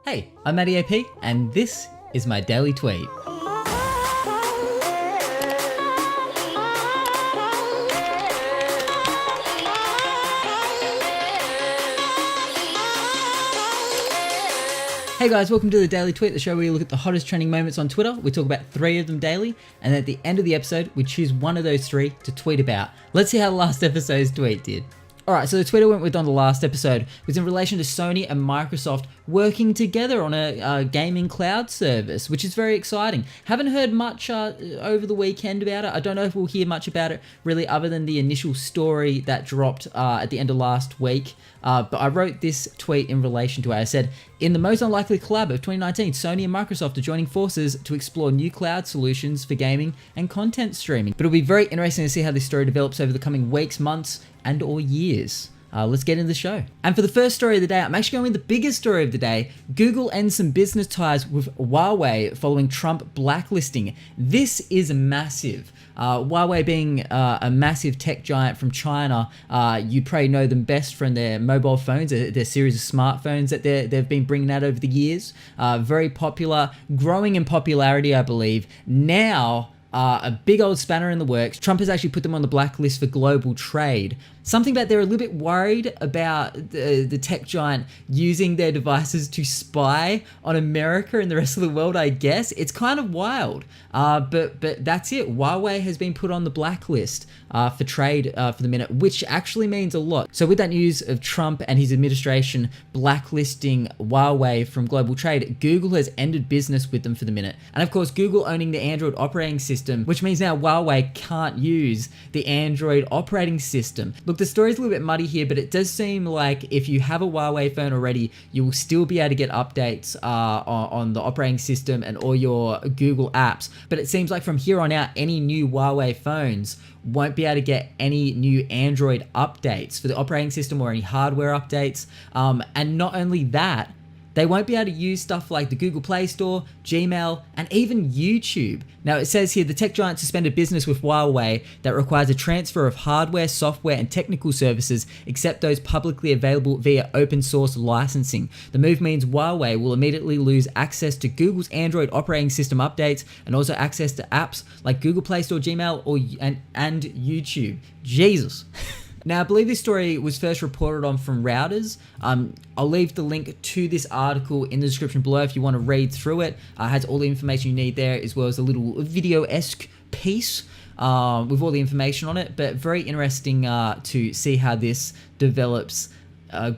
Hey, I'm MattyAP, and this is my daily tweet. Hey guys, welcome to the Daily Tweet, the show where we look at the hottest trending moments on Twitter. We talk about 3 of them daily, and at the end of the episode, we choose one of those 3 to tweet about. Let's see how the last episode's tweet did. Alright, so the tweet I went with on the last episode was in relation to Sony and Microsoft working together on a gaming cloud service, which is very exciting. Haven't heard much over the weekend about it. I don't know if we'll hear much about it really other than the initial story that dropped at the end of last week. But I wrote this tweet in relation to it. I said, in the most unlikely collab of 2019, Sony and Microsoft are joining forces to explore new cloud solutions for gaming and content streaming. But it'll be very interesting to see how this story develops over the coming weeks, months, and or years. Let's get into the show. And for the first story of the day, I'm actually going with the biggest story of the day. Google ends some business ties with Huawei following Trump blacklisting. This is massive. Huawei being a massive tech giant from China, you'd probably know them best from their mobile phones, their series of smartphones that they've been bringing out over the years. Very popular, growing in popularity, I believe. Now, a big old spanner in the works. Trump has actually put them on the blacklist for global trade. Something that they're a little bit worried about the tech giant using their devices to spy on America and the rest of the world, I guess. It's kind of wild, but that's it. Huawei has been put on the blacklist for trade for the minute, which actually means a lot. So with that news of Trump and his administration blacklisting Huawei from global trade, Google has ended business with them for the minute. And of course, Google owning the Android operating system, which means now Huawei can't use the Android operating system. Look, the story's a little bit muddy here, but it does seem like if you have a Huawei phone already, you will still be able to get updates on the operating system and all your Google apps. But it seems like from here on out, any new Huawei phones won't be able to get any new Android updates for the operating system or any hardware updates. And not only that, they won't be able to use stuff like the Google Play Store, Gmail, and even YouTube. Now it says here, the tech giant suspended business with Huawei that requires a transfer of hardware, software, and technical services except those publicly available via open source licensing. The move means Huawei will immediately lose access to Google's Android operating system updates and also access to apps like Google Play Store, Gmail, and YouTube. Jesus. Now, I believe this story was first reported on from Routers. I'll leave the link to this article in the description below if you want to read through it. It has all the information you need there, as well as a little video-esque piece with all the information on it. But very interesting to see how this develops.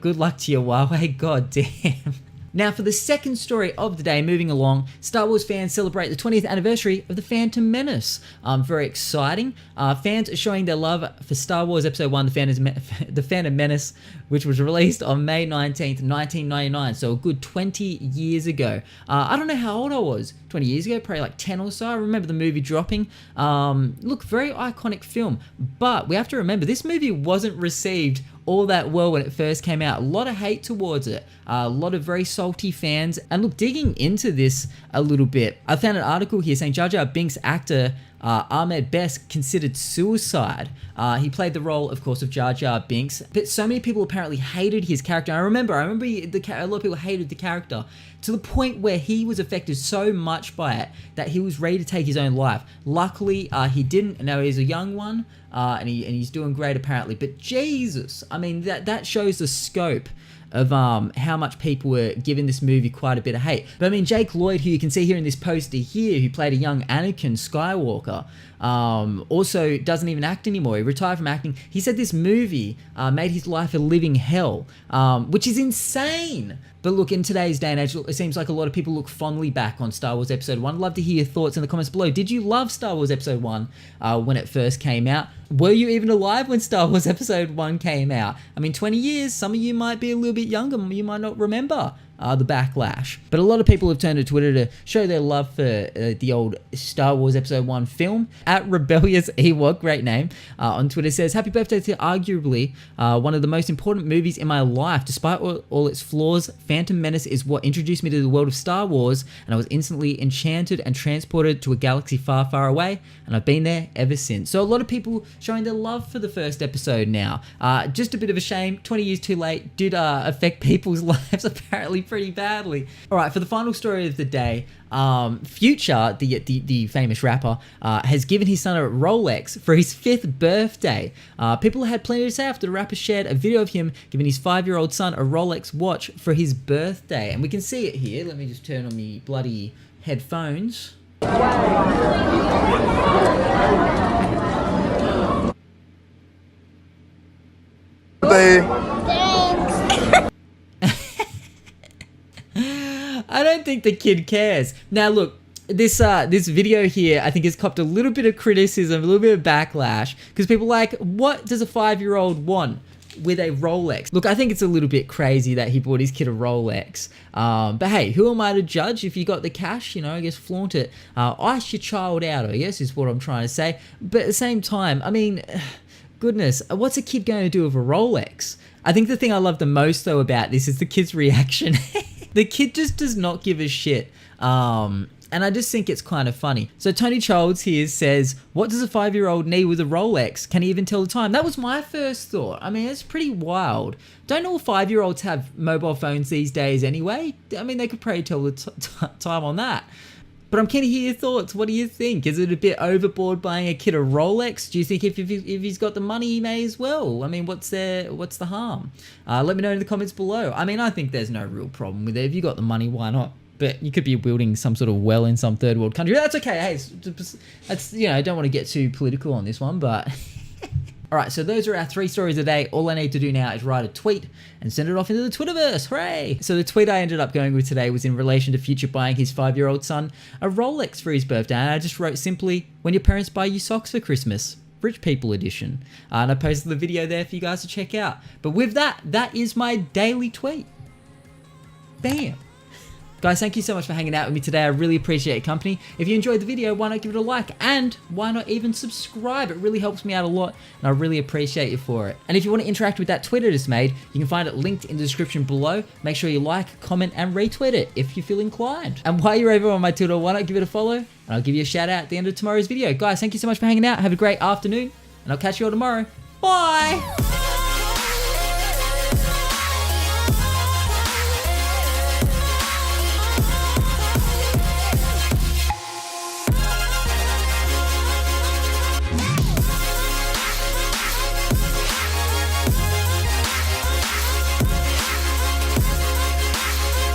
Good luck to your Huawei, god damn. Now for the second story of the day, moving along, Star Wars fans celebrate the 20th anniversary of The Phantom Menace. Very exciting. Fans are showing their love for Star Wars Episode 1, The Phantom Menace, which was released on May 19th, 1999, so a good 20 years ago. I don't know how old I was 20 years ago, probably like 10 or so. I remember the movie dropping. Look, very iconic film, but we have to remember this movie wasn't received all that well when it first came out. A lot of hate towards it, a lot of very salty fans. And look, digging into this a little bit, I found an article here saying Jar Jar Binks actor Ahmed Best considered suicide. He played the role, of course, of Jar Jar Binks, but so many people apparently hated his character. I remember a lot of people hated the character to the point where he was affected so much by it that he was ready to take his own life. Luckily, he didn't. Now he's a young one, and he's doing great apparently. But Jesus, I mean, that shows the scope of how much people were giving this movie quite a bit of hate. But I mean, Jake Lloyd, who you can see here in this poster here, who played a young Anakin Skywalker, also doesn't even act anymore. He retired from acting. He said this movie made his life a living hell, which is insane. But look, in today's day and age, it seems like a lot of people look fondly back on Star Wars Episode 1. I'd love to hear your thoughts in the comments below. Did you love Star Wars Episode 1 when it first came out? Were you even alive when Star Wars Episode 1 came out? I mean, 20 years, some of you might be a little bit younger, you might not remember the backlash. But a lot of people have turned to Twitter to show their love for the old Star Wars Episode 1 film. At Rebellious Ewok, great name, on Twitter says, happy birthday to arguably one of the most important movies in my life. Despite all its flaws, Phantom Menace is what introduced me to the world of Star Wars, and I was instantly enchanted and transported to a galaxy far, far away, and I've been there ever since. So a lot of people showing their love for the first episode now. Just a bit of a shame, 20 years too late, did affect people's lives apparently pretty badly. All right, for the final story of the day, Future, the famous rapper, has given his son a Rolex for his 5th birthday. People had plenty to say after the rapper shared a video of him giving his 5-year-old son a Rolex watch for his birthday. And we can see it here. Let me just turn on my bloody headphones. I don't think the kid cares. Now look, this video here I think has copped a little bit of criticism, a little bit of backlash, because people are like, what does a 5-year-old want with a Rolex? Look, I think it's a little bit crazy that he bought his kid a Rolex. But hey, who am I to judge? If you got the cash, you know, I guess flaunt it. Ice your child out, I guess, is what I'm trying to say. But at the same time, I mean, goodness, what's a kid going to do with a Rolex? I think the thing I love the most though about this is the kid's reaction. The kid just does not give a shit. And I just think it's kind of funny. So Tony Childs here says, what does a 5-year-old need with a Rolex? Can he even tell the time? That was my first thought. I mean, it's pretty wild. Don't all 5-year-olds have mobile phones these days anyway? I mean, they could probably tell the time on that. But I'm keen to hear your thoughts. What do you think? Is it a bit overboard buying a kid a Rolex? Do you think if he's got the money, he may as well? I mean, what's the harm? Let me know in the comments below. I mean, I think there's no real problem with it. If you got the money, why not? But you could be building some sort of well in some third world country. That's okay. Hey, that's, you know, I don't want to get too political on this one, but... All right, so those are our 3 stories a day. All I need to do now is write a tweet and send it off into the Twitterverse. Hooray! So the tweet I ended up going with today was in relation to Future buying his 5-year-old son a Rolex for his birthday. And I just wrote simply, when your parents buy you socks for Christmas. Rich people edition. And I posted the video there for you guys to check out. But with that, that is my daily tweet. Bam! Guys, thank you so much for hanging out with me today. I really appreciate your company. If you enjoyed the video, why not give it a like? And why not even subscribe? It really helps me out a lot, and I really appreciate you for it. And if you want to interact with that tweet I just made, you can find it linked in the description below. Make sure you like, comment, and retweet it if you feel inclined. And while you're over on my Twitter, why not give it a follow? And I'll give you a shout out at the end of tomorrow's video. Guys, thank you so much for hanging out. Have a great afternoon, and I'll catch you all tomorrow. Bye!